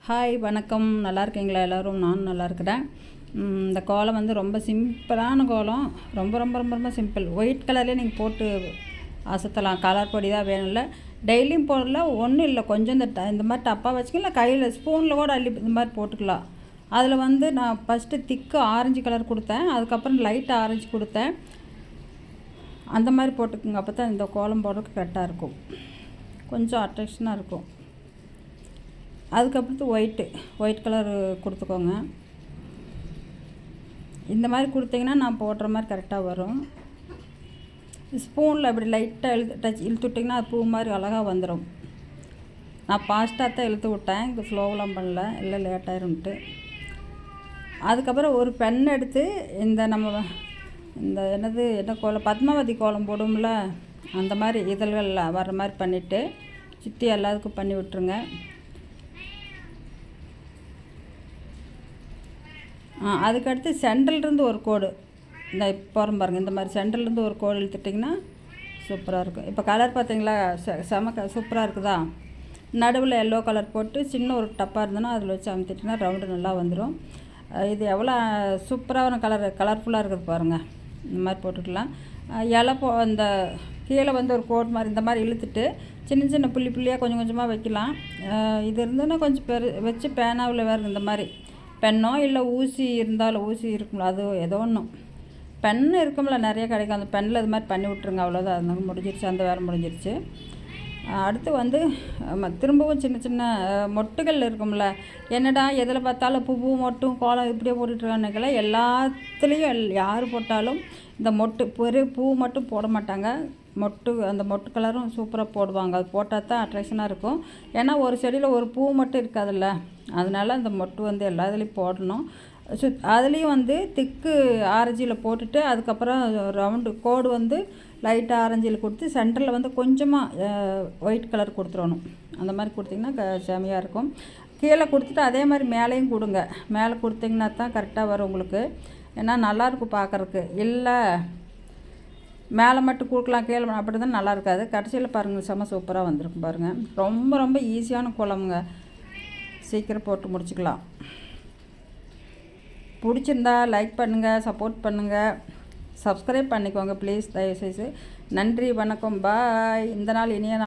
Hi வணக்கம், நல்லா இருக்கீங்களா எல்லோரும்? நானும் நல்லா இருக்கிறேன். இந்த கோலம் வந்து ரொம்ப சிம்பிளான கோலம். ரொம்ப ரொம்ப ரொம்ப ரொம்ப சிம்பிள். ஒயிட் கலர்லேயே நீங்கள் போட்டு அசத்தலாம். கலர் பொடி தான் வேணும்ல. டெய்லியும் போடல, ஒன்றும் இல்லை. கொஞ்சம் இந்த மாதிரி டப்பா வச்சுக்கலாம், இல்லை கையில் ஸ்பூனில் கூட அள்ளி இந்த மாதிரி போட்டுக்கலாம். அதில் வந்து நான் ஃபஸ்ட்டு திக்கு ஆரஞ்சு கலர் கொடுத்தேன், அதுக்கப்புறம் லைட் ஆரஞ்சு கொடுத்தேன். அந்த மாதிரி போட்டுக்குங்க, அப்போ தான் இந்த கோலம் போடுறதுக்கு கரெக்டாக இருக்கும், கொஞ்சம் அட்ராக்ஷனாக இருக்கும். அதுக்கப்புறத்து ஒயிட் கலர் கொடுத்துக்கோங்க. இந்த மாதிரி கொடுத்தீங்கன்னா நான் போடுற மாதிரி கரெக்டாக வரும். ஸ்பூனில் அப்படி லைட்டாக இழுத்து விட்டிங்கன்னா அது பூ மாதிரி அழகாக வந்துடும். நான் ஃபாஸ்ட்டாக தான் இழுத்து விட்டேன், இங்கே ஸ்லோவெலாம் பண்ணல, இல்லை லேட்டாயிரும்ட்டு. அதுக்கப்புறம் ஒரு பென் எடுத்து என்ன கோலம், பத்மாவதி கோலம் போடும்ல, அந்த மாதிரி இதழ்கள் வர்ற மாதிரி பண்ணிவிட்டு சுற்றி எல்லாத்துக்கும் பண்ணி விட்டுருங்க. அதுக்கடுத்து சென்டர்லேருந்து ஒரு கோடு, இந்த போகிறோம் பாருங்கள், இந்த மாதிரி சென்டர்லேருந்து ஒரு கோடு இழுத்துட்டிங்கன்னா சூப்பராக இருக்கும். இப்போ கலர் பார்த்தீங்களா, சூப்பராக இருக்குதா? நடுவில் எல்லோ கலர் போட்டு சின்ன ஒரு டப்பாக இருந்ததுன்னா அதில் வச்சு அமுத்திட்டிங்கன்னா ரவுண்டு நல்லா வந்துடும். இது எவ்வளோ சூப்பரான கலர்ஃபுல்லாக இருக்குது பாருங்கள். இந்த மாதிரி போட்டுக்கலாம். அந்த கீழே வந்து ஒரு கோட் மாதிரி இந்த மாதிரி இழுத்துட்டு சின்ன சின்ன புள்ளியாக கொஞ்சம் கொஞ்சமாக வைக்கலாம். இது இருந்ததுன்னா கொஞ்சம் வச்சு பேனாவில் வேறு இந்த மாதிரி பென்னோ இல்லை ஊசி இருந்தாலும், ஊசி இருக்கும்ல, அது ஏதோ ஒன்றும் பென்னு இருக்கும்ல, நிறைய கிடைக்கும். அந்த பென்னில் இது மாதிரி பண்ணி விட்ருங்க, அவ்வளோதான். அதனால முடிஞ்சிருச்சு, அந்த வேலை முடிஞ்சிருச்சு. அடுத்து வந்து திரும்பவும் சின்ன சின்ன மொட்டுகள் இருக்கும்ல, என்னடா எதில் பார்த்தாலும் பூ மொட்டும் கோலம் இப்படியே போட்டுட்ருக்கானுங்கள, எல்லாத்துலேயும் யார் போட்டாலும் இந்த பெரிய பூ மட்டும் போட மாட்டாங்க. அந்த மொட்டு கலரும் சூப்பராக போடுவாங்க. அது போட்டால் தான் அட்ராக்ஷனாக இருக்கும். ஏன்னா ஒரு செடியில் ஒரு பூ மட்டும் இருக்காதுல்ல, அதனால் அந்த மொட்டு வந்து எல்லா இதுலேயும் போடணும். அதுலேயும் வந்து திக்கு ஆரஞ்சியில் போட்டுட்டு அதுக்கப்புறம் ரவுண்டு கோடு வந்து லைட் ஆரஞ்சில் கொடுத்து சென்டரில் வந்து கொஞ்சமாக ஒயிட் கலர் கொடுத்துடணும். அந்த மாதிரி கொடுத்திங்கன்னா செமையாக இருக்கும். கீழே கொடுத்துட்டு அதே மாதிரி மேலேயும் கொடுங்க. மேலே கொடுத்திங்கன்னா தான் கரெக்டாக வரும் உங்களுக்கு. ஏன்னா நல்லாயிருக்கும் பார்க்குறக்கு. இல்லை மேலே மட்டும் கொடுக்கலாம், கீழே அப்படி தான் நல்லா இருக்காது. கடைசியில் பாருங்கள், செம்ம சூப்பராக வந்திருக்கும் பாருங்கள். ரொம்ப ரொம்ப ஈஸியான கோலமுங்க, சீக்கிரம் போட்டு முடிச்சுக்கலாம். பிடிச்சிருந்தா லைக் பண்ணுங்கள், சப்போர்ட் பண்ணுங்கள், சப்ஸ்கிரைப் பண்ணிக்கோங்க ப்ளீஸ், தயவுசெய்து. நன்றி, வணக்கம், பாய். இந்த நாள் இனிய